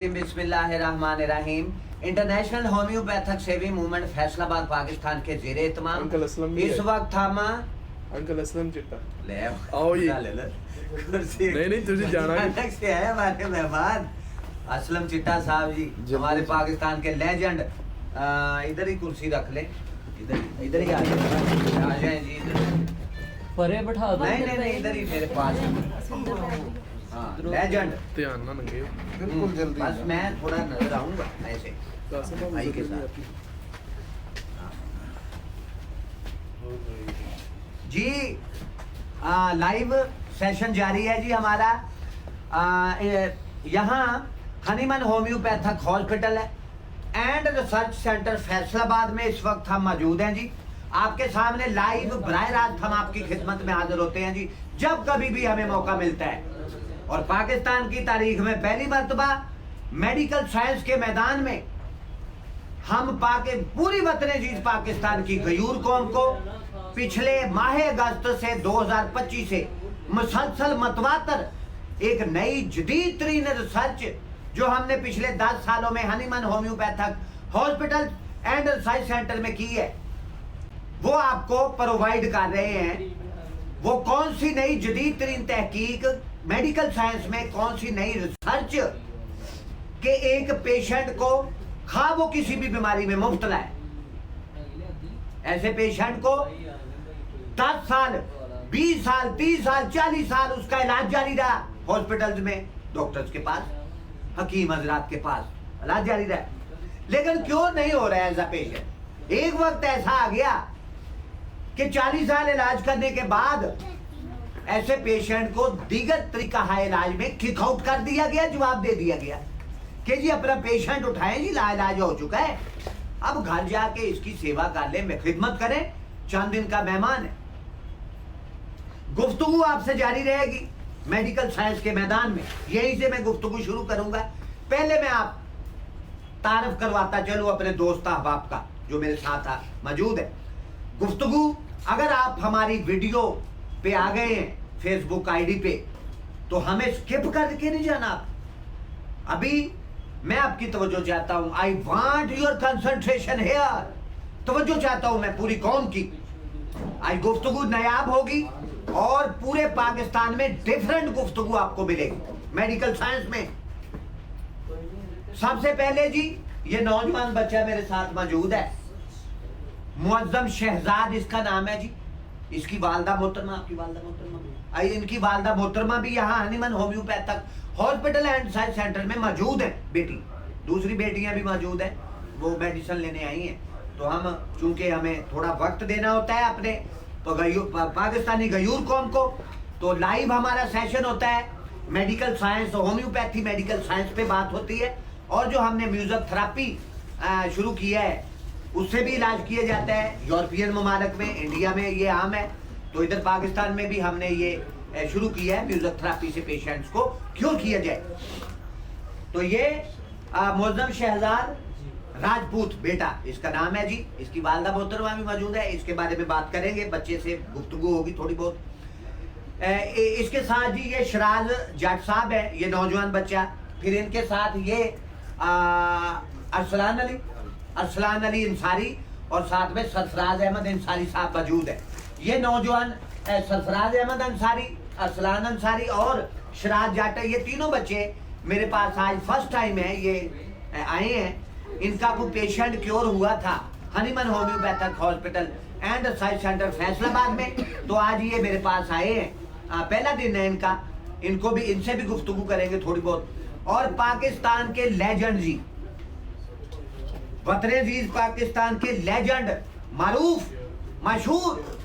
बिस्मिल्लाहिर्रहमानिर्रहीम। International homeopathic saving movement Faisalabad Pakistan के जेरे इत्माम इस वक्त हम अंकल असलम चिट्टा ले आओ ये ले ले कुर्सी नहीं तुझे जाना अचानक से है हमारे मेहमान असलम चिट्टा साहब जी हमारे पाकिस्तान के लेजेंड। इधर ही कुर्सी रख ले, इधर ही आ जाए जी, इधर परे बैठा दो। नहीं इधर ही मेरे पास। हाँ लेजेंड, ध्यान ना लगे बिल्कुल जल्दी। बस मैं थोड़ा नजर आऊंगा ऐसे भाई के साथ जी। लाइव सेशन जारी है जी हमारा। यहाँ हनीमन होम्योपैथिक हॉस्पिटल है एंड रिसर्च सेंटर फैसलाबाद में इस वक्त हम मौजूद हैं जी। आपके सामने लाइव बराह रास्त हम आपकी खिदमत में हाजिर होते हैं जी, जब कभी भी हमें मौका मिलता है। और पाकिस्तान की तारीख में पहली मर्तबा मेडिकल साइंस के मैदान में हम पूरी वतन अजीज पाकिस्तान की गयूर कौम को पिछले माह अगस्त से 2025 से मुसलसल मतवातर एक नई जदीद तरीन रिसर्च जो हमने पिछले 10 सालों में Hahnemann homeopathic hospital and research centre में की है, वो आपको प्रोवाइड कर रहे हैं। वो कौन सी नई जदीद तरीन तहकीक मेडिकल साइंस में, कौन सी नई रिसर्च के एक पेशेंट को खा वो किसी भी बीमारी में मुब्तला है, ऐसे पेशेंट को 10 साल 20 साल 30 साल 40 साल उसका इलाज जारी रहा हॉस्पिटल्स में, डॉक्टर्स के पास, हकीम हजरात के पास इलाज जारी रहा। लेकिन क्यों नहीं हो रहा है एज अ पेशेंट? एक वक्त ऐसा आ गया कि 40 साल इलाज करने के बाद ऐसे पेशेंट को दीगर तरीका है इलाज में किक आउट कर दिया गया, जवाब दे दिया गया कि जी अपना पेशेंट उठाएं जी, इलाज हो चुका है, अब घर जाके इसकी सेवा कर ले, खिदमत करें, चंद दिन का मेहमान है। गुफ्तगू आपसे जारी रहेगी मेडिकल साइंस के मैदान में, यहीं से मैं गुफ्तगू शुरू करूंगा। पहले मैं आप तारफ करवाता चलूं अपने दोस्त अहबाब का जो मेरे साथ मौजूद है। गुफ्तगू अगर आप हमारी वीडियो पे आ गए हैं फेसबुक आईडी पे तो हमें स्किप करके नहीं जाना। अभी मैं आपकी तवज्जो चाहता हूं, I want your concentration here. तवज्जो चाहता हूं मैं पूरी कौम की। आज गुफ्तगू नायाब होगी और पूरे पाकिस्तान में डिफरेंट गुफ्तगू आपको मिलेगी मेडिकल साइंस में। सबसे पहले जी ये नौजवान बच्चा मेरे साथ मौजूद है, मुअज्जम शहजाद इसका नाम है जी। इसकी वालदा मोहतरमा, आपकी वालदा मोहतरमा, इनकी वालदा मोहतरमा भी यहाँ Hahnemann homeopathic hospital and research centre में मौजूद है। बेटी, दूसरी बेटियां भी मौजूद है, वो मेडिसिन लेने आई हैं। तो हम चूंकि हमें थोड़ा वक्त देना होता है अपने तो पाकिस्तानी गयूर कौम को, तो लाइव हमारा सेशन होता है medical science, homeopathy medical science पे बात होती है। और जो हमने म्यूजिक थेरेपी शुरू किया है उससे भी इलाज किया जाता है। यूरोपियन ममालिक में, इंडिया में ये आम है, तो इधर पाकिस्तान में भी हमने ये शुरू किया है म्यूजिक थेरेपी से पेशेंट्स को क्योर किया जाए। तो ये मुअज्जम शहजाद राजपूत बेटा इसका नाम है जी। इसकी वालदा मोहतरमा भी मौजूद है, इसके बारे में बात करेंगे, बच्चे से गुफ्तगू होगी थोड़ी बहुत। इसके साथ जी ये शराज जट साहब है, ये नौजवान बच्चा। फिर इनके साथ ये अरसलान अली अंसारी और साथ में सरफराज अहमद अंसारी साहब मौजूद है। ये नौजवान सरफराज अहमद अंसारी, अरसलान अंसारी और शराज जाट, ये तीनों बच्चे मेरे पास आज फर्स्ट टाइम है ये आए हैं। इनका कोई पेशेंट क्योर हुआ था Hahnemann homeopathic hospital and research centre Faisalabad में, तो आज ये मेरे पास आए हैं। पहला दिन है इनका, इनको भी, इनसे भी गुफ्तगू करेंगे थोड़ी बहुत। और पाकिस्तान के लेजेंड जी, वतन अजीज पाकिस्तान के लेजेंड, मारूफ मशहूर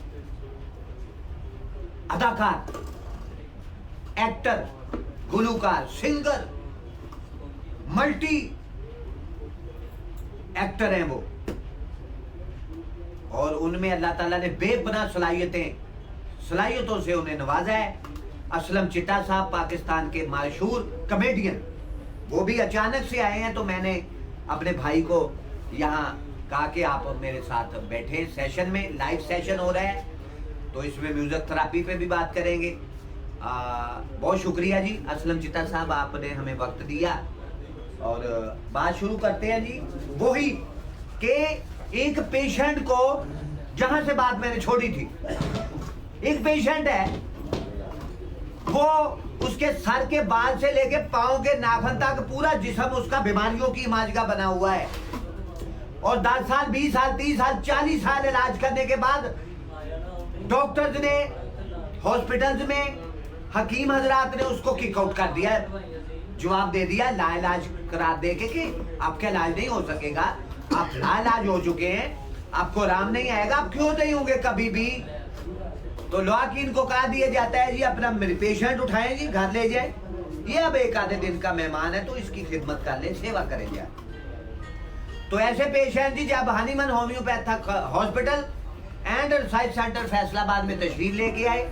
अदाकार, एक्टर, गुलूकार, सिंगर, मल्टी एक्टर हैं वो, और उनमें अल्लाह ताला ने बेपनाह सलाहियतों से उन्हें नवाजा है। असलम चिट्टा साहब पाकिस्तान के मशहूर कमेडियन, वो भी अचानक से आए हैं, तो मैंने अपने भाई को यहाँ कहा कि आप मेरे साथ बैठे, सेशन में लाइव सेशन हो रहा है, तो इसमें म्यूजिक थेरेपी पे भी बात करेंगे। बहुत शुक्रिया जी असलम चिट्टा साहब, आपने हमें वक्त दिया और बात शुरू करते हैं जी वही कि एक पेशेंट को, जहां से बात मैंने छोड़ी थी, एक पेशेंट है, वो उसके सर के बाल से लेके पांव के नाखून तक पूरा जिस्म उसका बीमारियों की इमाज का बना हुआ है। और 10 साल 20 साल 30 साल 40 साल इलाज करने के बाद डॉक्टर्स ने, हॉस्पिटल्स में हकीम हजरात ने उसको किक आउट कर दिया, जवाब दे दिया लाइलाज करार दे के कि आपका इलाज नहीं हो सकेगा, आप लाइलाज हो चुके हैं, आपको आराम नहीं आएगा, आप क्यों नहीं होंगे कभी भी। तो लॉकिन को कहा दिया जाता है जी अपना पेशेंट उठाएं जी, घर ले जाए, ये अब एक आधे दिन का मेहमान है तो इसकी खिदमत कर ले, सेवा करें जाए। तो ऐसे पेशेंट जी जब Hahnemann homeopath hospital and research centre Faisalabad में तशरीफ लेके आए,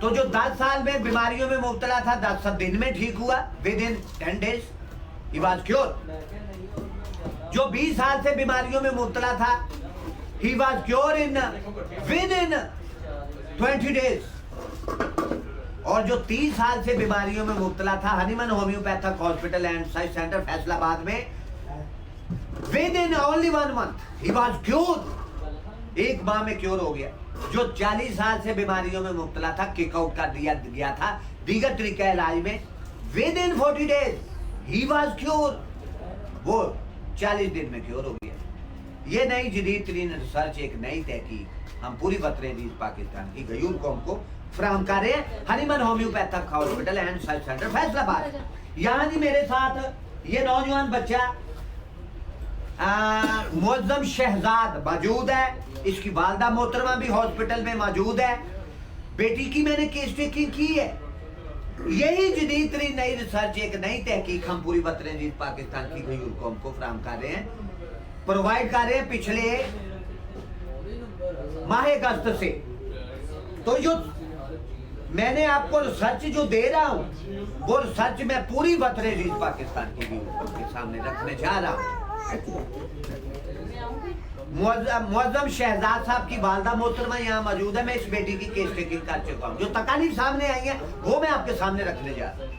तो जो 10 साल में बीमारियों में मुब्तला था 10 दिन में ठीक हुआ, within 10 days he was cure. जो 20 साल से बीमारियों में मुब्तला था he was cure in within 20 days. और जो 30 साल से बीमारियों में मुब्तला था Hahnemann homeopathic hospital and research centre Faisalabad में, within only 1 month he was cure, एक माह में क्योर हो गया। जो 40 साल से बीमारियों में मुब्तला था, किक आउट कर दिया गया था दीगर तरीका इलाज में, with in 40 days he was cure, वो 40 दिन में क्योर हो गया। ये नई जदीद तरीन रिसर्च, एक नई तहकीक हम पूरी बतरें पाकिस्तान की गयूर कौम को फराहम कर रहे हैं Hahnemann homeopathic hospital and research centre Faisalabad. यहाँ जी मेरे साथ ये नौजवान बच्चा मुअज्जम शहजाद मौजूद है, इसकी वालदा मोहतरमा भी हॉस्पिटल में मौजूद है। बेटी की मैंने केस टेकिंग की है। यही जदीद तरीन नई रिसर्च, एक नई तहकीक हम पूरी बतरें जीत पाकिस्तान की गयूर कौम को फराहम कर रहे हैं, प्रोवाइड कर रहे हैं पिछले माह अगस्त से। तो जो मैंने आपको रिसर्च जो दे रहा हूं वो रिसर्च मैं पूरी बतरें जीत पाकिस्तान की गयूर कौम के सामने रखने जा रहा हूं। मुअज्जम शहजाद साहब की वालदा मोहतरमा यहाँ मौजूद है। मैं इस बेटी की केस टेकिंग कर चुका हूँ। जो तकालीफ सामने आई है वो मैं आपके सामने रखने जा रहा हूँ।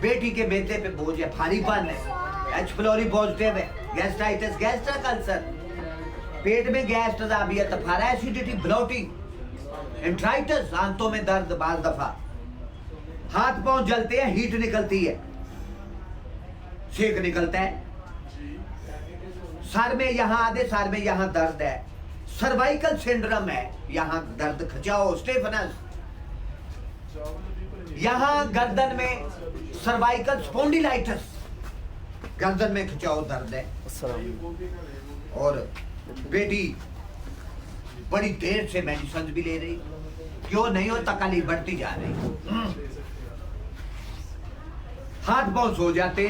बेटी के बेटे पे बोझ है, भारीपन है, एच प्लोरी पॉजिटिव है, गैस्ट्राइटिस, गैस्ट्रिक अल्सर, पेट में गैस, तजाबियत, एसिडिटी, ब्लोटिंग, एंट्राइटिस, आंतों में दर्द, बाल दफा, हाथ पांव जलते हैं, हीट निकलती है, सेक निकलता है, सर में यहाँ आधे सर में यहाँ दर्द है, सर्वाइकल सिंड्रोम है, यहाँ दर्द, खिंचाव, स्टिफनेस, यहाँ गर्दन में सर्वाइकल स्पॉन्डिलाइटिस, गर्दन में खिंचाव, दर्द है। और बेटी बड़ी देर से मेडिसिन भी ले रही, क्यों नहीं हो, तकलीफ बढ़ती जा रही, हाथ पांव सो जाते,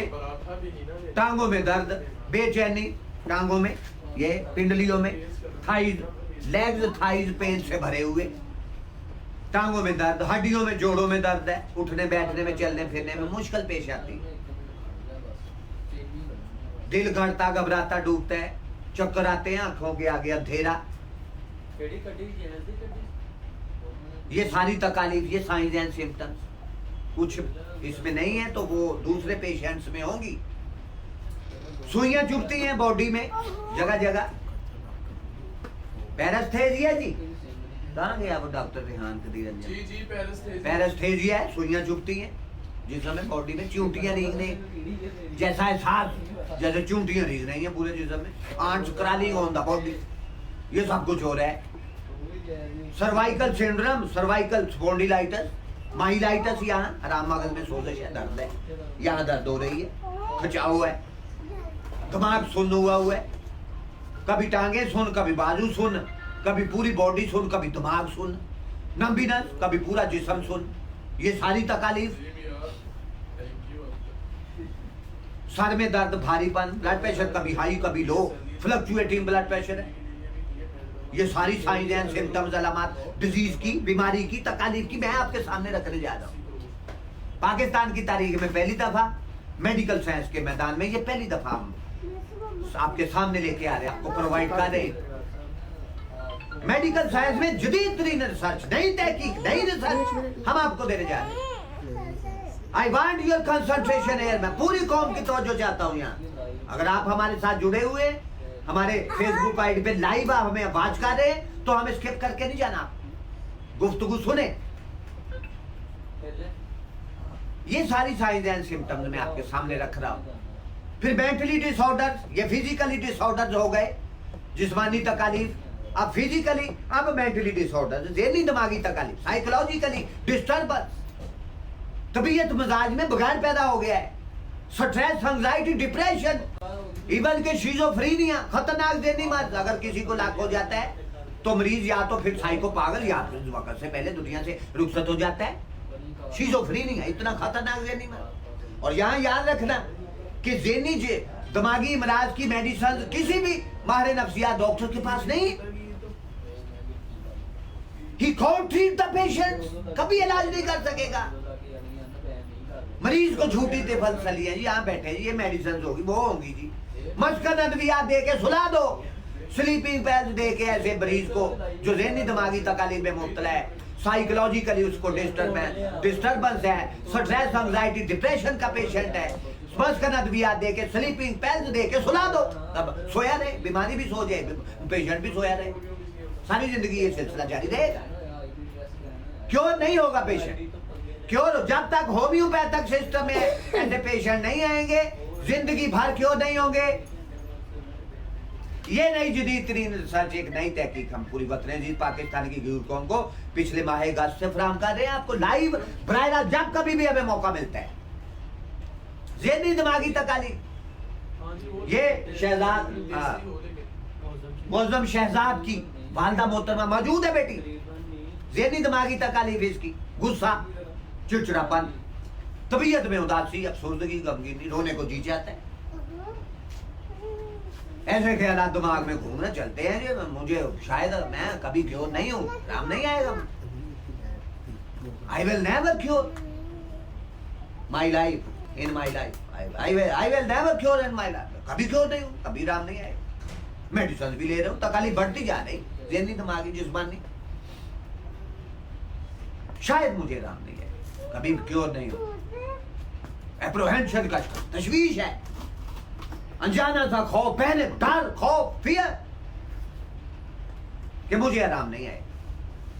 टांगों में दर्द, बेचैनी, टांगों में, ये पिंडलियों में, थाइज, लेग्स थाइज पेन से भरे हुए, टांगों में दर्द, हड्डियों में, जोड़ों में दर्द है, उठने बैठने में, चलने फिरने में मुश्किल पेश आती है, दिल घटता, घबराता, डूबता है, चक्कर आते हैं, आंखों के आगे अंधेरा, ये सारी तकालीफ, ये साइंस एंड सिम्टम्स। कुछ इसमें नहीं है तो वो दूसरे पेशेंट्स में होंगी। सुइयां चुभती हैं बॉडी में जगह जगह, पैरास्थेजिया जी, कहाँ गया वो डॉक्टर रेहान कदीर रंजन? जी पैरास्थेजिया है, सुइयां चुभती हैं जिसमें बॉडी में चूंटियां रींगने जैसा एहसास, जैसे चूंटियां रींग रही हैं पूरे जिस्म में, ants crawling on the body, ये सब कुछ हो रहा है। Cervical syndrome, cervical spondylitis, myelitis, यहाँ आराम मगज में सोजश है, दर्द है, यहाँ दर्द हो रही है, खिंचाव है, दिमाग सुन्न हुआ है, कभी टांगे सुन, कभी बाजू सुन, कभी पूरी बॉडी सुन, कभी दिमाग सुन, नंबीनेस, कभी पूरा जिस्म सुन, ये सारी तकालीफ, सर में दर्द, भारीपन, ब्लड प्रेशर कभी हाई कभी लो, फ्लक्चुएटिंग ब्लड प्रेशर है, ये सारी साइंस एंड सिम्टम्स, अलामत डिजीज की, बीमारी की, तकालीफ की मैं आपके सामने रखने जा रहा हूँ। पाकिस्तान की तारीख में पहली दफा मेडिकल साइंस के मैदान में, ये पहली दफा हम आपके सामने लेके आ रहे हैं, आपको प्रोवाइड कर रहे हैं। मेडिकल साइंस में जदीद तरीन रिसर्च, नई तहकीक, नई रिसर्च हम आपको देने जा रहे हैं। I want your concentration here. मैं पूरी कौम की तवज्जो चाहता हूँ यहाँ। अगर आप हमारे साथ जुड़े हुए, हमारे फेसबुक आईडी पे लाइव आप हमें वॉच कर रहे हैं, तो हमें स्किप करके नहीं जाना, गुफ्तगू सुने। ये सारी साइंस एंड सिम्टम्स मैं आपके सामने रख रहा हूँ। फिर मेंटली डिसऑर्डर्स, ये फिजिकली डिसऑर्डर्स हो गए, जिस्मानी तकालीफ, अब फिजिकली, अब मेंटली डिसऑर्डर्स, ज़हनी दिमागी तकालीफ, साइकोलॉजिकली डिस्टर्बेंस, तबीयत मिजाज में बिगाड़ पैदा हो गया है, स्ट्रेस, एंजाइटी, डिप्रेशन, इवन के शिज़ोफ्रेनिया, खतरनाक ज़हनी मर्ज। अगर किसी को लाक हो जाता है तो मरीज या तो फिर साइको पागल या फिर वक्त से पहले दुनिया से रुखसत हो जाता है। शिज़ोफ्रेनिया इतना खतरनाक ज़हनी मर्ज। और यहाँ याद रखना कि ज़हनी दिमागी इमराज की मेडिसिन किसी भी माहिर नफ्सियात डॉक्टर के पास नहीं। He can't treat the patients, कभी इलाज नहीं कर सकेगा। मरीज को झूठी तिफलसली है जी, यहाँ बैठे जी, ये मेडिसिन होगी वो होंगी जी, मशकन अद्वियात दे के सुला दो, स्लीपिंग पिल्स दे के ऐसे मरीज को जो ज़हनी दिमागी तकालीफ में मुब्तला है, साइकोलॉजिकली उसको डिस्टर्बेंस है, स्ट्रेस, एंजाइटी, डिप्रेशन का पेशेंट है, मशकन अद्वियात दे के, स्लीपिंग पिल्स दे के सुला दो, तब सोया रहे, बीमारी भी सो जाए, पेशेंट भी सोया रहे, सारी जिंदगी ये सिलसिला जारी रहेगा। क्योर नहीं होगा पेशेंट, क्योर जब तक होम्योपैथिक सिस्टम में ऐसे पेशेंट नहीं आएंगे, जिंदगी भर क्योर नहीं होंगे। ये नई जदीद तरीन रिसर्च, एक नई तहकीक हम पूरी वतन पाकिस्तान की गरीब कौम को पिछले माह अगस्त से फराहम कर रहे हैं आपको लाइव बराह रास्त, जब कभी भी हमें मौका मिलता है। ज़हनी दिमागी तकालीफ, ये शहजाद मुअज़्ज़म शहजाद की वालदा मोहतरमा मौजूद है बेटी, ज़हनी दिमागी तकालीफ इसकी, गुस्सा, चिड़चिड़ापन, तबीयत में उदासी, अफसरदगी, गमगीनी, रोने को जी जाता है, ऐसे ख्यालात दिमाग में घूमना चलते हैं जी, मुझे शायद मैं कभी क्योर नहीं हूँ, राम नहीं आएगा, I will never cure my life in my life, I will never cure in my life, कभी क्योर नहीं हूँ, कभी राम नहीं आएगा। मेडिसिन भी ले रहे हो, तकालीफ बढ़ती जा रही, ज़हनी दिमागी जिस्मानी, शायद मुझे राम नहीं है, कभी क्योर नहीं हो, एप्रोहेंशन का तशवीश है, अनजाना सा खौफ, पैनिक, डर, खौफ, फियर कि मुझे आराम नहीं आए।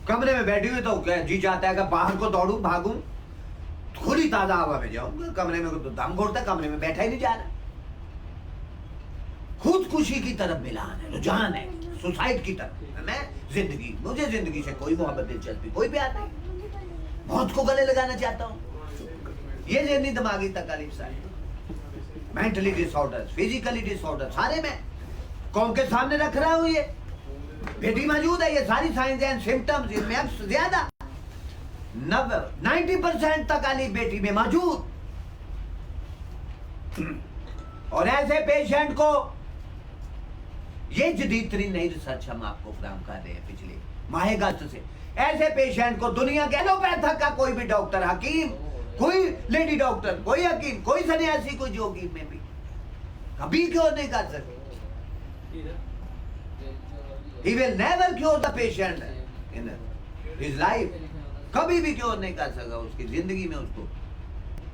कमरे में बैठी हुई तो जी चाहता है कि बाहर को दौड़ूं, भागूं, खुली ताजा हवा में जाऊं, कमरे में तो दम घोटता, कमरे में बैठा ही नहीं जा रहा। खुदकुशी की तरफ मिलान है, रुझान है, सुसाइड की तरफ। मैं जिंदगी, मुझे जिंदगी से कोई मोहब्बत, दिलचस्पी, कोई प्यार नहीं, मौत को गले लगाना चाहता हूँ। ये ज़हनी दिमागी तकालीफ सारी, मेंटली डिसऑर्डर्स, फिजिकली डिसऑर्डर, सारे मैं कौम के सामने रख रहा हूँ। ये बेटी मौजूद है, ये सारी साइंस एंड सिम्टम्स इनमें अब ज्यादा 90% तकालीफ बेटी में मौजूद। और ऐसे पेशेंट को ये जदीद तरीन नई रिसर्च हम आपको फराहम कर रहे हैं पिछले माह अगस्त से, ऐसे पेशेंट को दुनिया के एलोपैथक का कोई भी डॉक्टर, हकीम, कोई लेडी डॉक्टर, कोई हकीम, कोई सन्यासी, कोई जोगी में भी कभी क्योर नहीं कर सकते। He will never cure the patient in his life, कभी भी क्योर नहीं कर सका उसकी जिंदगी में उसको,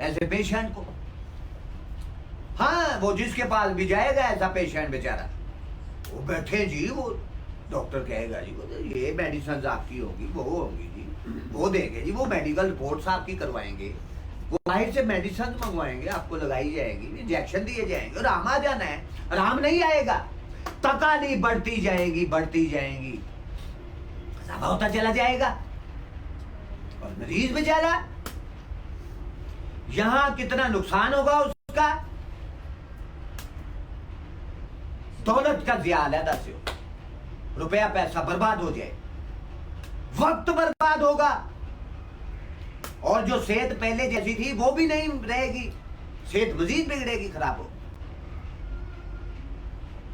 ऐसे पेशेंट को। हाँ, वो जिसके पास भी जाएगा ऐसा पेशेंट बेचारा, वो बैठे जी, वो डॉक्टर कहेगा जी वो ये मेडिसिन आपकी होगी, वो होगी जी, वो देंगे जी, वो मेडिकल रिपोर्ट्स आपकी करवाएंगे, वो बाहर से मेडिसिन मंगवाएंगे, आपको लगाई जाएगी, इंजेक्शन दिए जाएंगे, और आराम आ जाना है। आराम नहीं आएगा, तकालीफ बढ़ती जाएगी, बढ़ती जाएगी, ज़्यादा होता चला जाएगा। और मरीज बेचारा, यहां कितना नुकसान होगा उसका, दौलत का ज़ियादा से रुपया पैसा बर्बाद हो जाए, वक्त बर्बाद होगा, और जो सेहत पहले जैसी थी वो भी नहीं रहेगी, सेहत मजीद बिगड़ेगी, खराब हो,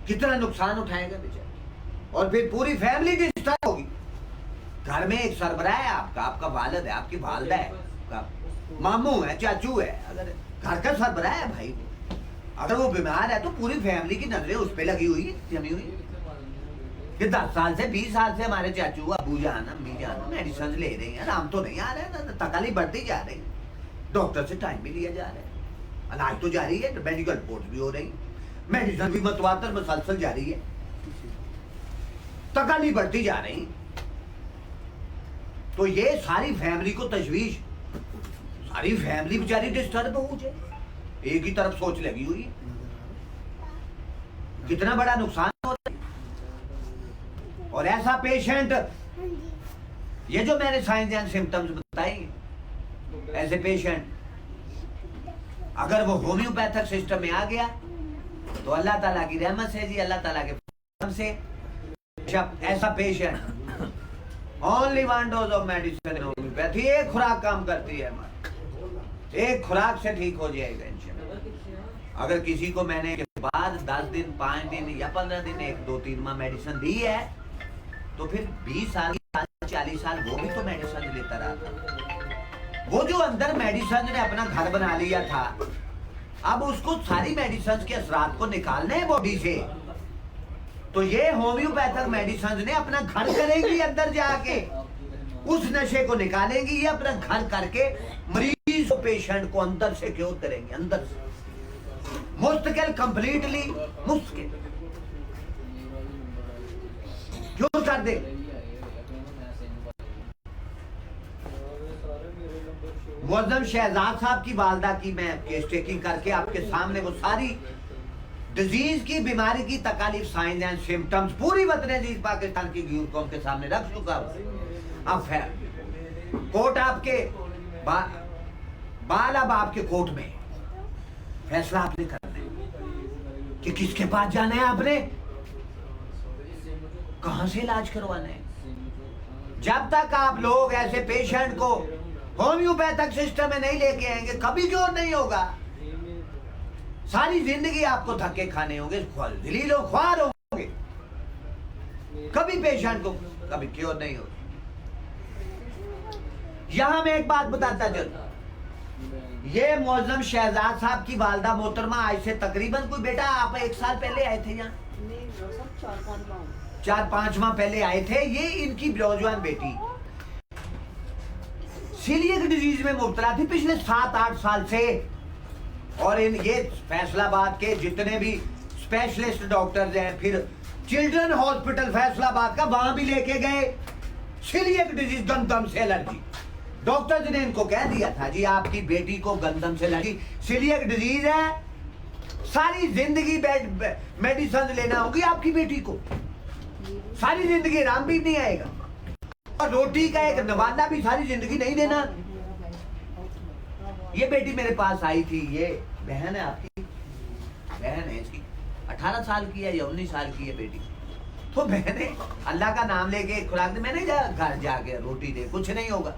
कितना नुकसान उठाएगा बेचारा। और फिर पूरी फैमिली डिस्टर्ब होगी। घर में एक सरबराह है आपका, आपका वालिद है, आपकी वालदा है, आपका मामू है, चाचू है, अगर घर का सरबराह है भाई, अगर वो बीमार है तो पूरी फैमिली की नजरें उस पर लगी हुई है, जमी हुई कि 10 साल से 20 साल से हमारे चाचू, अबू जान, अम्मी जान मेडिसिन ले रहे हैं, आराम तो नहीं आ रहा है, तकालीफ बढ़ती जा रही है। डॉक्टर से टाइम भी लिया जा रहा है, इलाज तो जारी है, मेडिकल रिपोर्ट भी हो रही, मेडिसिन भी मतवातर मुसलसल जारी है, तकालीफ बढ़ती जा रही। तो ये सारी फैमिली को तशवीश, सारी फैमिली बेचारी डिस्टर्ब हो जाए, एक ही तरफ सोच लगी हुई है, कितना बड़ा नुकसान होता है। और ऐसा पेशेंट, ये जो मैंने साइंस एंड सिम्टम्स बताई, ऐसे पेशेंट अगर वो होम्योपैथिक सिस्टम में आ गया तो अल्लाह ताला की रहमत से जी, अल्लाह ताला के फजल से ऐसा patient only 1 dose of medicine homeopathy, एक खुराक काम करती है हमारी, एक खुराक से ठीक हो जाएगा इंशाल्लाह। अगर किसी को मैंने के बाद 10 दिन 5 दिन या 15 दिन 1 2 3 माह मेडिसिन दी है तो फिर 20 साल 40 साल वो भी तो मेडिसिन लेता रहा था। वो जो अंदर मेडिसिन ने अपना घर बना लिया था, अब उसको सारी मेडिसिन के असरात को निकालने हैं बॉडी से, तो ये होम्योपैथिक मेडिसिन ने अपना घर करेगी अंदर जाके, उस नशे को निकालेंगी, ये अपना घर करके मरीज को, पेशेंट को अंदर से क्योर करेंगे, अंदर से मुस्तकिल, कंप्लीटली मुस्तकिल क्योर कर दे। मुअज्जम शहजाद साहब की वालदा की मैं केस टेकिंग करके आपके सामने वो सारी डिजीज की, बीमारी की तकालीफ, साइन एंड सिम्टम्स पूरी वतन अजीज पाकिस्तान की गयूर कौम के सामने रख चुका हूं। अब कोर्ट आपके बाल अब आपके कोर्ट में फैसला आपने करना है कि किसके पास जाना है, आपने कहां से इलाज करवाना है। जब तक आप लोग ऐसे पेशेंट को होम्योपैथिक सिस्टम में नहीं लेके आएंगे कभी क्योर नहीं होगा। सारी जिंदगी आपको धक्के खाने होंगे, जलीलो ख्वार होंगे, कभी पेशेंट को कभी क्योर नहीं होगा। यहां मैं एक बात बताता चलूं, ये मुअज्जम शहजाद साहब की वालदा मोहतरमा आज से तकरीबन कोई बेटा आप 1 साल पहले आए थे, यहाँ 4-5 माह पहले आए थे। ये इनकी नौजवान बेटी सीलिएक डिजीज में मुब्तला थी पिछले 7-8 साल से, और इन ये फैसलाबाद के जितने भी स्पेशलिस्ट डॉक्टर्स हैं, फिर चिल्ड्रन हॉस्पिटल फैसलाबाद का, वहां भी लेके गए। सीलिएक डिजीज, गंदम से एलर्जी, डॉक्टर्स ने इनको कह दिया था जी आपकी बेटी को गंदम से एलर्जी, सीलिएक डिजीज है, सारी जिंदगी मेडिसिन लेना होगी आपकी बेटी को, सारी जिंदगी आराम भी नहीं आएगा, और रोटी का एक नवाला भी सारी जिंदगी नहीं देना। ये बेटी मेरे पास आई थी, ये बहन है आपकी, बहन है इसकी 18 साल की है या 19 साल की है बेटी। तो मैंने अल्लाह का नाम लेके खुराक दे, मैंने घर जाके रोटी दे, कुछ नहीं होगा।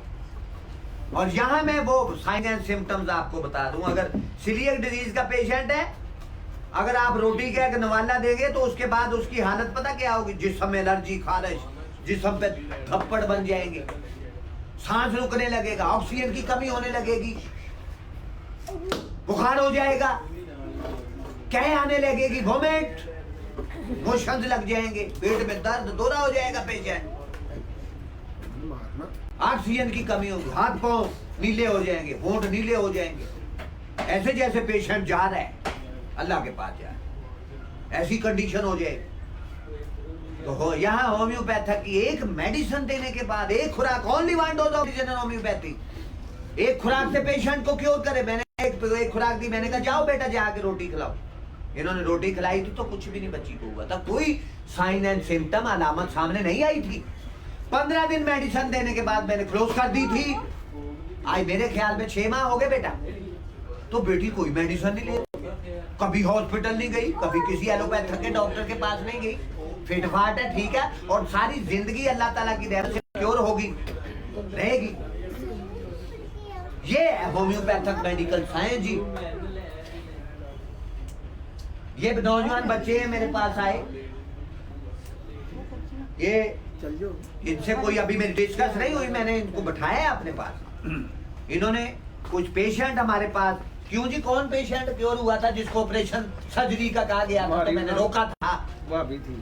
और यहाँ मैं वो साइन एंड सिम्टम्स आपको बता दूं, अगर सीलिएक डिजीज का पेशेंट है, अगर आप रोटी का एक नवाला देंगे तो उसके बाद उसकी हालत पता क्या होगी, जिस्म में एलर्जी, खारिश, जिस्म पे थप्पड़ बन जाएंगे, सांस रुकने लगेगा, ऑक्सीजन की कमी होने लगेगी, बुखार हो जाएगा, कह आने लगेगी, वोमिट, मोशंस लग जाएंगे, पेट में दर्द, दौरा हो जाएगा पेशेंट, ऑक्सीजन की कमी होगी, हाथ पांव नीले हो जाएंगे, होंठ नीले हो जाएंगे, ऐसे जैसे पेशेंट जा रहा है अल्लाह के पास जा रहा है, ऐसी कंडीशन हो जाएगी। तो यहाँ होम्योपैथिक की एक मेडिसिन देने के बाद, एक खुराक, ओनली 1 डोज ऑफ होम्योपैथी, एक खुराक से पेशेंट को क्योर करे। मैंने एक खुराक दी, मैंने कहा जाओ बेटा जाके रोटी खिलाओ, इन्होंने रोटी खिलाई थी तो कुछ भी नहीं बच्ची को हुआ था, कोई साइन एंड सिम्टम अलामत सामने नहीं आई थी। 15 दिन मेडिसिन देने के बाद मैंने क्लोज कर दी थी, आज मेरे ख्याल में 6 माह हो गए बेटा, तो बेटी कोई मेडिसिन नहीं ले, कभी हॉस्पिटल नहीं गई, कभी किसी एलोपैथिक के डॉक्टर के पास नहीं गई, फिट फाट है, ठीक है, और सारी जिंदगी अल्लाह ताला की रहमत से क्योर होगी, रहेगी। ये होम्योपैथिक मेडिकल साइंस जी। ये नौजवान बच्चे हैं मेरे पास आए, ये इनसे कोई अभी मेरी डिस्कस नहीं हुई, मैंने इनको बैठाया है अपने पास। इन्होंने कुछ पेशेंट हमारे पास, क्यों जी कौन पेशेंट क्योर हुआ था जिसको ऑपरेशन सर्जरी का कहा गया था, तो मैंने रोका था। भाभी थी,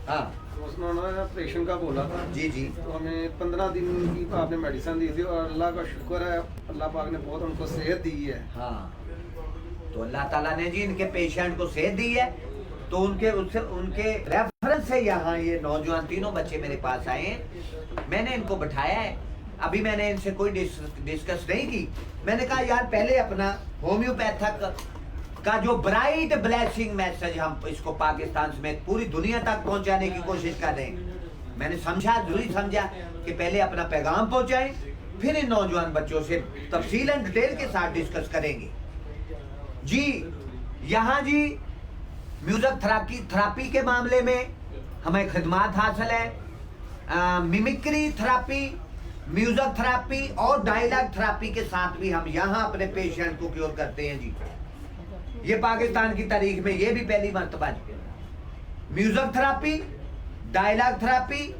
हाँ तो उसमें उन्होंने ऑपरेशन का बोला था। जी जी। तो हमें 15 दिन की आपने मेडिसिन दी थी और अल्लाह का शुक्र है, अल्लाह पाक ने बहुत उनको सेहत दी है। हाँ तो अल्लाह ताला ने जी इनके पेशेंट को सेहत दी है। तो उनके रेफरेंस से यहाँ ये नौजवान तीनों बच्चे मेरे पास आए हैं। मैंने इनको बिठाया है। अभी मैंने इनसे कोई डिस्कस नहीं की। मैंने कहा यार पहले अपना होम्योपैथिक का जो ब्राइट ब्लेसिंग मैसेज हम इसको पाकिस्तान समेत पूरी दुनिया तक पहुंचाने की कोशिश कर रहे हैं। मैंने जरूरी समझा कि पहले अपना पैगाम पहुंचाएं, फिर इन नौजवान बच्चों से तफसील एंड डिटेल के साथ डिस्कस करेंगे। जी यहाँ जी म्यूजिक थेरापी के मामले में हमें खिदमात हासिल है। मिमिक्री थेरापी, म्यूजिक थेरापी और डायलॉग थेरापी के साथ भी हम यहाँ अपने पेशेंट को क्योर करते हैं जी। ये पाकिस्तान की तारीख में ये भी पहली मर्तबा music therapy, dialogue therapy,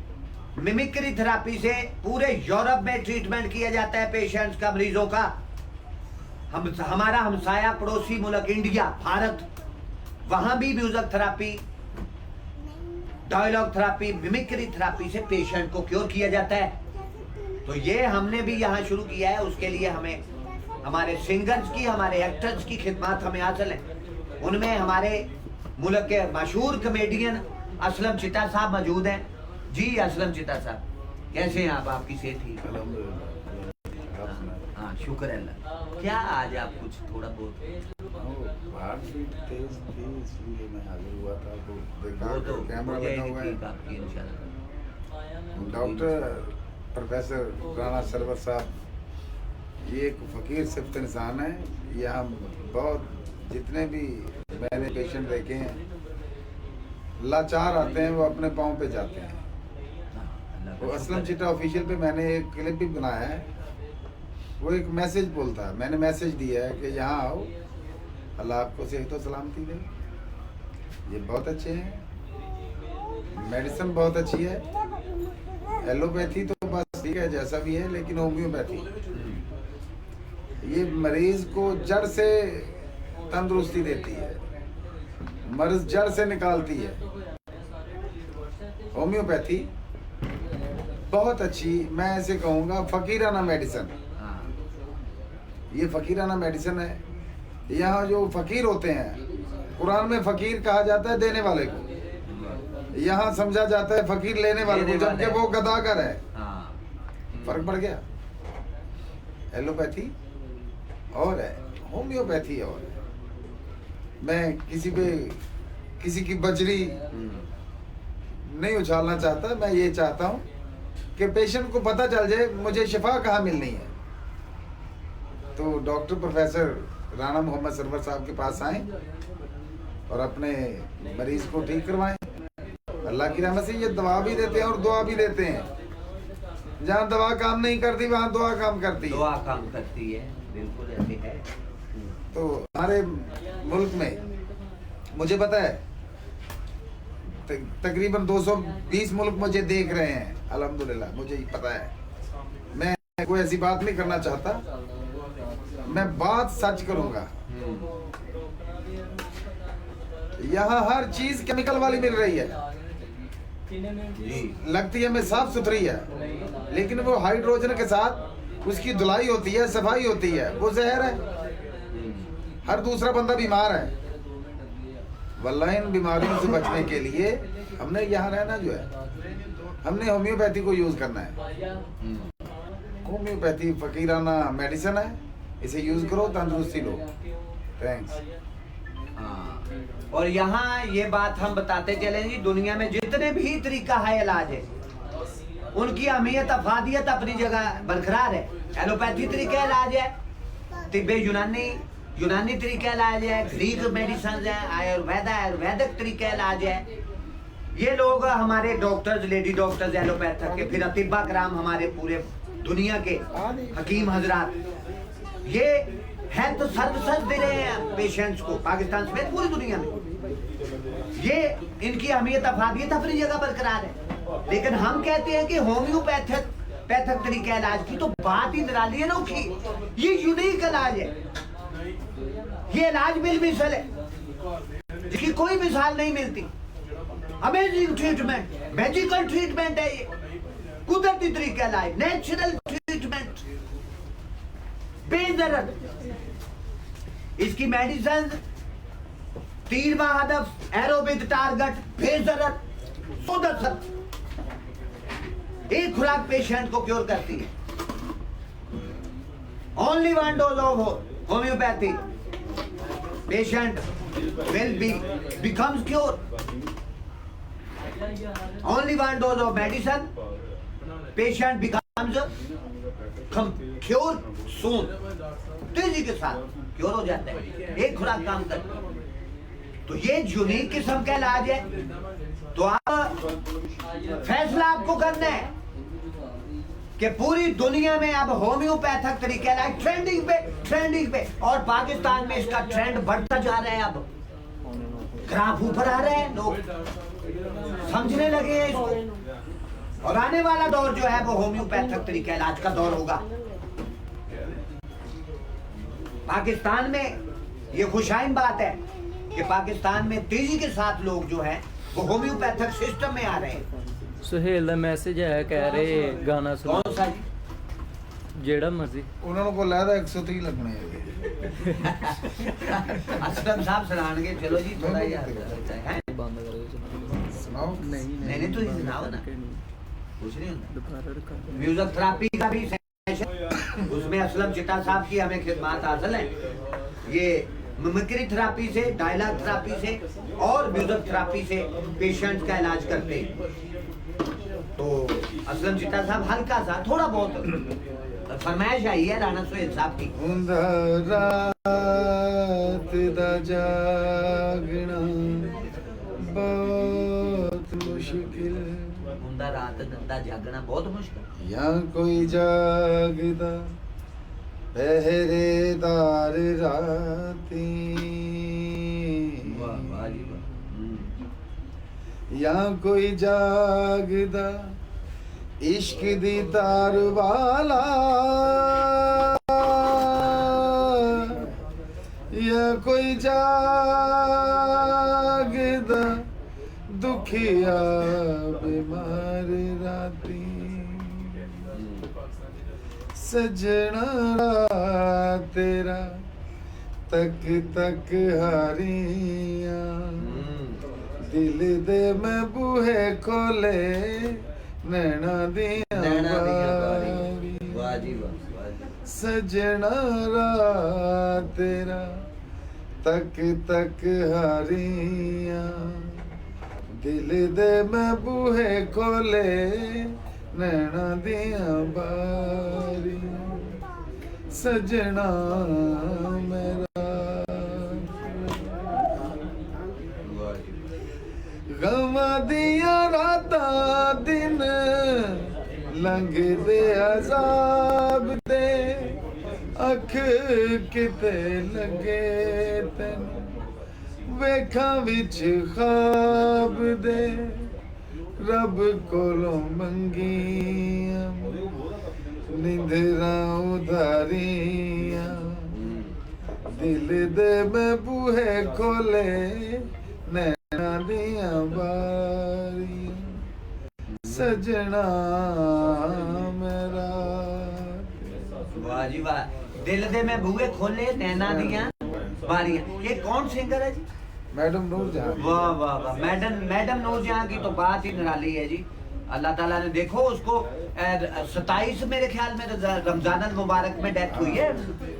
mimicry therapy से पूरे यूरोप में ट्रीटमेंट किया जाता है पेशेंट्स का, मरीजों का। हमारा हमसाया पड़ोसी मुल्क इंडिया, भारत, वहां भी music therapy, dialogue therapy, mimicry therapy से पेशेंट को क्योर किया जाता है। तो ये हमने भी यहाँ शुरू किया है। उसके लिए हमें हमारे सिंगर्स की, हमारे एक्टर्स की खिदमत हमें हासिल है। उनमें हमारे मुल्क के मशहूर कमेडियन असलम चिट्टा साहब मौजूद हैं। जी असलम चिट्टा साहब, कैसे हैं आप? आपकी सेहत ठीक? हाँ शुक्र है अल्लाह। क्या आज आप कुछ थोड़ा बहुत वो तो कैमरा हो लगा जाएगी हुआ है। ठीक आपकी इंशाल्लाह। डॉक्टर प्रोफेसर राणा सरवर साहब ये एक फकीर सिफ्त इंसान है। यहाँ बहुत जितने भी मैंने पेशेंट देखे हैं लाचार आते हैं, वो अपने पाँव पे जाते हैं। वो असलम चिट्टा ऑफिशियल पे मैंने एक क्लिप भी बनाया है। वो एक मैसेज बोलता है, मैंने मैसेज दिया है कि यहाँ आओ, अल्लाह आपको सेहत व सलामती दे। ये बहुत अच्छे हैं, मेडिसिन बहुत अच्छी है। एलोपैथी तो बस ठीक है जैसा भी है, लेकिन होम्योपैथी ये मरीज को जड़ से तंदुरुस्ती देती है, मर्ज जड़ से निकालती है। होम्योपैथी बहुत अच्छी, मैं ऐसे कहूँगा फकीराना मेडिसिन। ये फकीराना मेडिसिन है। यहाँ जो फकीर होते हैं, कुरान में फकीर कहा जाता है देने वाले को, यहाँ समझा जाता है फकीर लेने वाले को, जबकि वो गदागर है। फर्क पड़ गया। एलोपैथी और है, होम्योपैथी और है। मैं किसी की बजरी नहीं उछालना चाहता। मैं ये चाहता हूँ कि पेशेंट को पता चल जाए मुझे शिफा कहाँ मिलनी है। तो डॉक्टर प्रोफेसर राणा मोहम्मद सरवर साहब के पास आएं और अपने मरीज को ठीक करवाएं। अल्लाह की रहमत से ये दवा भी देते हैं और दुआ भी देते हैं। जहाँ दवा काम नहीं करती वहाँ दुआ काम करती है। दुआ काम करती है, बिल्कुल ऐसे है। तो हमारे मुल्क में मुझे पता है तकरीबन 220 मुल्क मुझे देख रहे हैं, अल्हम्दुलिल्लाह मुझे पता है। मैं कोई ऐसी बात नहीं करना चाहता, मैं बात सच करूंगा। यहाँ हर चीज केमिकल वाली मिल रही है, लगती है मैं साफ सुथरी है, लेकिन वो हाइड्रोजन के साथ उसकी धुलाई होती है, सफाई होती है, वो जहर है। हर दूसरा बंदा बीमार है। वल्लाह इन बीमारियों से बचने के लिए हमने यहाँ रहना जो है, हमने होम्योपैथी को यूज करना है। होम्योपैथी फकीराना मेडिसिन है, इसे यूज करो, तंदुरुस्ती लो। थैंक्स। और यहाँ ये बात हम बताते चले जी, दुनिया में जितने भी तरीका है इलाज है, उनकी अहमियत अफादियत अपनी जगह बरकरार है। एलोपैथी तरीका इलाज है, तिब्बे यूनानी तरीका इलाज है, ग्रीक मेडिसिन है, आयुर्वेदिक तरीका इलाज है। ये लोग हमारे डॉक्टर्स, लेडी डॉक्टर्स एलोपैथिक के, फिर अतिब्बा कराम हमारे पूरे दुनिया के हकीम हजरात, ये हेल्थ सर्विसेज दे रहे हैं पेशेंट्स को पाकिस्तान समेत पूरी दुनिया में। ये इनकी अहमियत अफादियत अपनी जगह बरकरार है। लेकिन हम कहते हैं कि होम्योपैथिक तरीका इलाज की तो बात ही निराली है ना उसकी। ये यूनिक इलाज है, ये इलाज बिल मिसल है, जिसकी कोई मिसाल नहीं मिलती। अमेजिंग ट्रीटमेंट, मैजिकल ट्रीटमेंट है ये, कुदरती तरीका लाइफ, नेचुरल ट्रीटमेंट, बेदर्द। इसकी मेडिसिन तीर व हदफ, एरो विद टारगेट, बेदर्द, 100%। एक खुराक पेशेंट को क्योर करती है। Only one dose of homeopathy, patient will be becomes cure. Only one dose of medicine, patient becomes cure soon, तेजी के साथ क्योर हो जाता है। एक खुराक काम करती है। तो ये यूनिक किस्म का इलाज है। तो आप फैसला आपको करना है कि पूरी दुनिया में अब होम्योपैथिक तरीके इलाज ट्रेंडिंग पे, और पाकिस्तान में इसका ट्रेंड बढ़ता जा रहा है। अब ग्राफ ऊपर आ रहे हैं, लोग समझने लगे हैं इसको, और आने वाला दौर जो है वो होम्योपैथिक तरीके इलाज का दौर होगा। पाकिस्तान में ये खुशाइन बात है कि पाकिस्तान में तेजी के साथ लोग जो है वो होम्योपैथिक सिस्टम में आ रहे हैं। ਸੁਹੇਲ ਦਾ ਮੈਸੇਜ ਹੈ, ਕਹਿ ਰਹੇ ਗਾਣਾ ਸੁਣੋ। कौन सा जी? ਜਿਹੜਾ ਮਰਜ਼ੀ। ਉਹਨਾਂ ਨੂੰ ਕੋਲ ਲੈਦਾ 130 ਲੱਗਣੇ ਹੈਗੇ। असलम साहब सुनाएंगे, चलो जी थोड़ा यार है। ਬੰਦ ਕਰੋ। ਸੁਣਾਓ। नहीं तो ही सुनाओ ना, कुछ नहीं होता। ਦੁਬਾਰਾ ਰਿਕਾਰਡ। म्यूजिक थेरापी का भी सेशन, उसमें असलम चिट्टा साहब की हमें खिदमत हासिल है। ये मिमिक्री थेरापी से, डायलॉग थेरापी से और म्यूजिक थेरापी से पेशेंट का इलाज करते हैं। तो असलम चिट्टा साहब हल्का सा थोड़ा बहुत फरमाइश आई है राना सुहेल साहब की। ਹੁੰਦਾ ਰਾਤ ਦਾ ਜਾਗਣਾ ਬਹੁਤ ਮੁਸ਼ਕਿਲ, हुंदा रात दंदा जागना बहुत मुश्किल। ਜਾਂ ਕੋਈ ਜਾਗਦਾ ਪਹਿਰੇਦਾਰ ਰਾਤੀ, वाह वाह जी वाह। ਜਾਂ ਕੋਈ ਜਾਗਦਾ इश्क दी तार वाला, या कोई जागदा दुखिया बीमार राती, सजना तेरा तक तक हारिया, दिल दे मैं बूहे खोले नैना दिया बारी, वाह जी वाह, वाह जी। सजना रात तेरा तक तक हारिया, दिल दे मैं बूहे खोले नैना दिया बारी, सजना मेरा गमा दिया राता दिन लंघदे अजाब दे, अख किते लगे तेन वेखा विच ख्वाब दे, रब कोलों मंगिया निंदरा उधारिया, दिल दे मैं बूहे खोले नैना दिया बारी, सजना मेरा। वाह जी वाह। दिल दे में बूहे खोले नैना दिया बारियां। ये कौन सिंगर है जी? मैडम नूर जहां। वाह वाह वाह। मैडम नूर जहां की तो बात ही निराली है जी। अल्लाह ताला ने देखो उसको 27 मेरे ख्याल में रमजान अल मुबारक में डेथ हुई है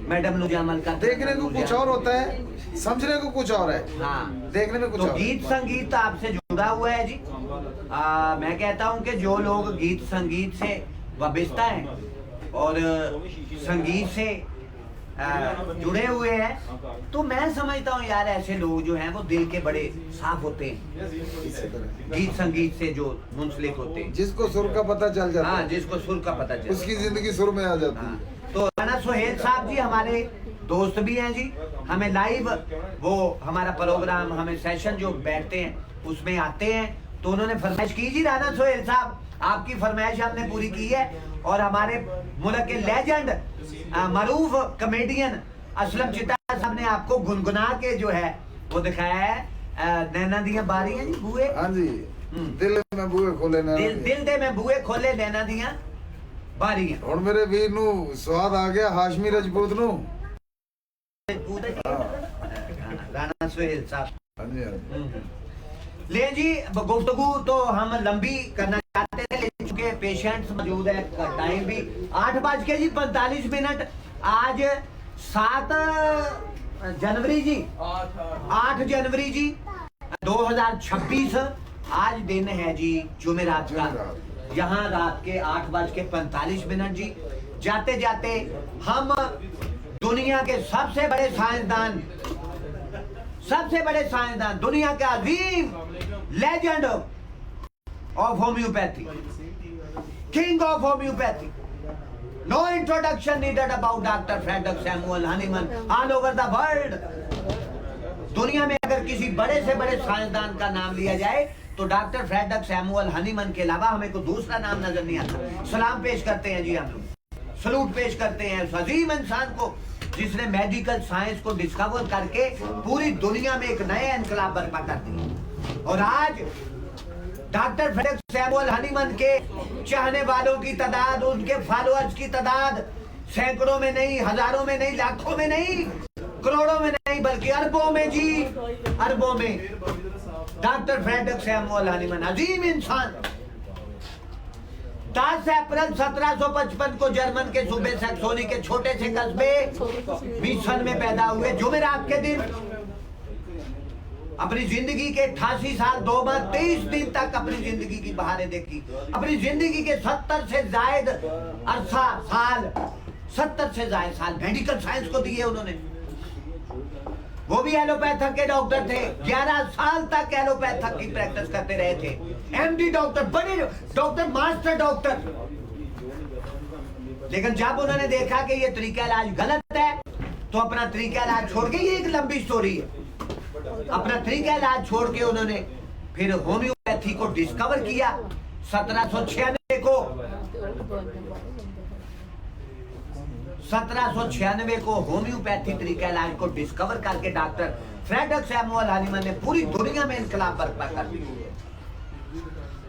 मैडम नूर जमाल का। देखने को कुछ और होता है, समझने को कुछ और है। हाँ, देखने में कुछ तो और। गीत संगीत आपसे जुड़ा हुआ है जी। मैं कहता हूँ कि जो लोग गीत संगीत से वाबस्ता हैं और संगीत से जुड़े हुए हैं, तो मैं समझता हूँ यार ऐसे लोग जो हैं वो दिल के बड़े साफ होते हैं, गीत संगीत से जो मुंसलिक होते हैं। जिसको सुर का पता चल जाता हाँ, है, जिसको सुर का पता चले, उसकी जिंदगी सुर में आ जाती हाँ। है। तो राना सुहेल साहब जी हमारे दोस्त भी हैं जी। हमें लाइव वो हमारा प्रोग्राम, हमें सेशन जो बैठते हैं उसमें आते हैं, तो उन्होंने फरमाइश की जी राना सुहेल साहब, आपकी फरमाइश हमने पूरी की है। और हमारे मुल्क के लेजेंड मरूफ कॉमेडियन असलम चिट्टा साहब ने आपको गुनगुना के जो है वो दिखाया है नैना दियां बारियां जी बूए हाँ जी दिल में बूहे खोले ने दिल दे मैं बूए खोले नैना दियां बारियां ਹੁਣ ਮੇਰੇ ਵੀਰ ਨੂੰ ਸਵਾਦ ਆ ਗਿਆ ਹਾਸ਼ਮੀ ਰਜਪੂਤ ਨੂੰ राणा सुहेल साहब हाँ जी हाँ जी ले जी गुफ्तगू तो हम लंबी करना चाहते थे लेकिन चूंकि पेशेंट्स मौजूद है टाइम भी 8:45 आज 7 जनवरी जी 8 जनवरी जी 2026 आज दिन है जी जुमेरात का यहाँ रात के 8:45 जी जाते जाते हम दुनिया के सबसे बड़े साइंसदान दुनिया के अजीम legend of homeopathy king of homeopathy no introduction needed about doctor Frederick Samuel Hahnemann all over the world. दुनिया में अगर किसी बड़े से बड़े साइंसदान का नाम लिया जाए तो डॉक्टर फ्रेडरिक सैमुअल हनीमन के अलावा हमें कोई दूसरा नाम नजर नहीं आता। सलाम पेश करते हैं जी हम लोग, सलूट पेश करते हैं उस अजीम इंसान को जिसने मेडिकल साइंस को डिस्कवर करके पूरी दुनिया में एक नए इनकलाब बर्पा कर दिया। और आज डॉक्टर फ्रेडरिक सैमुअल हनीमन के चाहने वालों की तादाद, उनके फॉलोअर्स की तादाद सैकड़ों में नहीं, हजारों में नहीं, लाखों में नहीं, करोड़ों में नहीं, बल्कि अरबों में जी, अरबों में। डॉक्टर फ्रेडरिक सैमुअल हनीमन अजीम इंसान 10 अप्रैल 1755 को जर्मन के सूबे सैक्सोनी के छोटे से कस्बे मीसन में पैदा हुए। जुमेरात के दिन अपनी जिंदगी के 88 साल 2 माह 23 दिन तक अपनी जिंदगी की बहारें देखी। अपनी जिंदगी के 70 से जायद अरसा साल 70 से जायद साल मेडिकल साइंस को दिए उन्होंने। वो भी एलोपैथक के डॉक्टर थे। 11 साल तक एलोपैथक की प्रैक्टिस करते रहे थे। एमडी डॉक्टर, बड़े डॉक्टर, मास्टर डॉक्टर। लेकिन जब उन्होंने देखा कि ये तरीका इलाज गलत है तो अपना तरीका इलाज छोड़ के, ये एक लंबी स्टोरी है, अपना तरीका इलाज छोड़ के उन्होंने फिर होम्योपैथी को डिस्कवर किया। 1796 को होम्योपैथी तरीका इलाज को डिस्कवर करके डॉक्टर फ्रेडरिक सैमुअल हनीमन ने पूरी दुनिया में इनकलाब बर्पा कर दिया।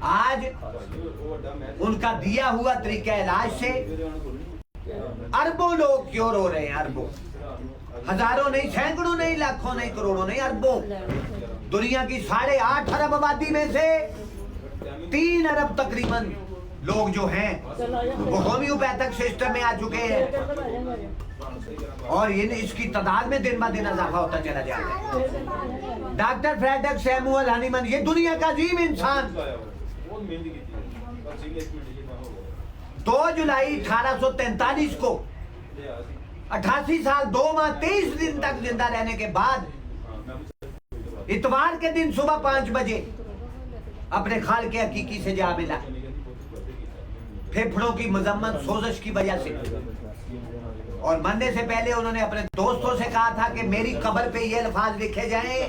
आज उनका दिया हुआ तरीका इलाज से अरबों लोग क्योर हो रहे हैं। अरबों, हजारों नहीं, सैकड़ों नहीं, लाखों नहीं, करोड़ों नहीं, अरबों। दुनिया की 8.5 अरब आबादी में से 3 अरब तकरीबन लोग जो हैं वो होम्योपैथिक सिस्टम में आ चुके हैं और इसकी तादाद में दिन ब दिन इजाफा होता चला जाता है। डॉक्टर फ्रेडरिक सैमुअल हनीमन ये दुनिया का अजीम इंसान 2 जुलाई 1843 को 88 साल 2 माह 23 दिन तक जिंदा रहने के बाद इतवार के दिन सुबह 5 बजे अपने खाल के हकीकी से जा मिला। फेफड़ों की मजम्मत, सोजश की वजह से, और मरने से पहले उन्होंने अपने दोस्तों से कहा था कि मेरी कब्र पे ये अल्फाज लिखे जाएं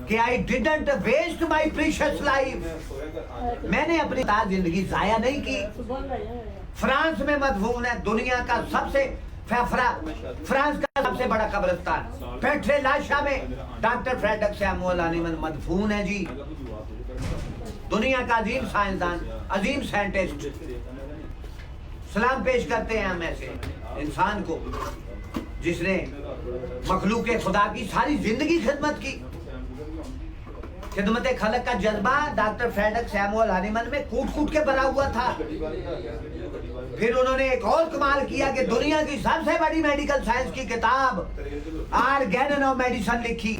कि I didn't waste my precious life, मैंने अपनी जिंदगी जाया नहीं की। फ्रांस में मदफून है दुनिया का सबसे फ्रांस का सबसे बड़ा कब्रिस्तान पेट्रे लाशा में डॉक्टर फ्रेडरिक सैमुअल हनीमन मदफून है जी। दुनिया का अजीम साइंसदान, अजीम साइंटिस्ट। सलाम पेश करते हैं हम ऐसे इंसान को जिसने मखलूक खुदा की सारी जिंदगी खिदमत की। खिदमत खलक का जज्बा डॉक्टर फ्रेडरिक सैमुअल हनीमन में कूट कूट के भरा हुआ था। फिर उन्होंने एक और कमाल किया कि दुनिया की सबसे बड़ी मेडिकल साइंस की किताब ऑर्गेनन ऑफ मेडिसिन लिखी।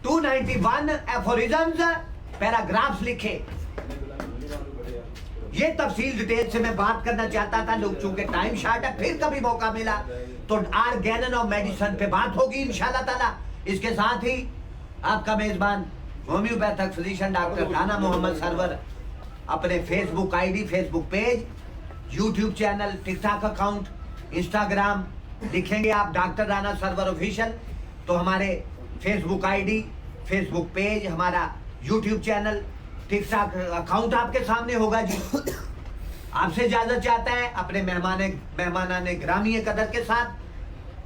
291 एफोरिज्म्स, पैराग्राफ्स लिखे। ये तफसील डिटेल से मैं बात करना चाहता था, लोग चूंकि टाइम शॉर्ट है, फिर कभी मौका मिला तो ऑर्गेनन ऑफ मेडिसिन पे बात होगी इंशाल्लाह ताला। इसके साथ ही आपका मेजबान homeopathic physician doctor Rana Mohammad Sarwar अपने Facebook ID, Facebook page, YouTube channel, TikTok account, Instagram लिखेंगे आप डॉक्टर राना सरवर ऑफिशियल तो हमारे फेसबुक आईडी, फेसबुक पेज, हमारा यूट्यूब चैनल, टिकटॉक अकाउंट आपके सामने होगा जी। आपसे इजाजत चाहता है अपने मेहमानाने ग्रामीय कदर के साथ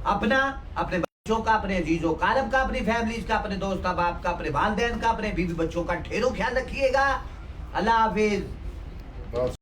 अपना, अपने बच्चों का, अपने अजीजों कारब का, अपनी फैमिलीज का, अपने दोस्त बाप का, अपने वालदेन का, अपने बीवी बच्चों का ढेरों ख्याल रखिएगा। अल्लाह हाफिज। बहुत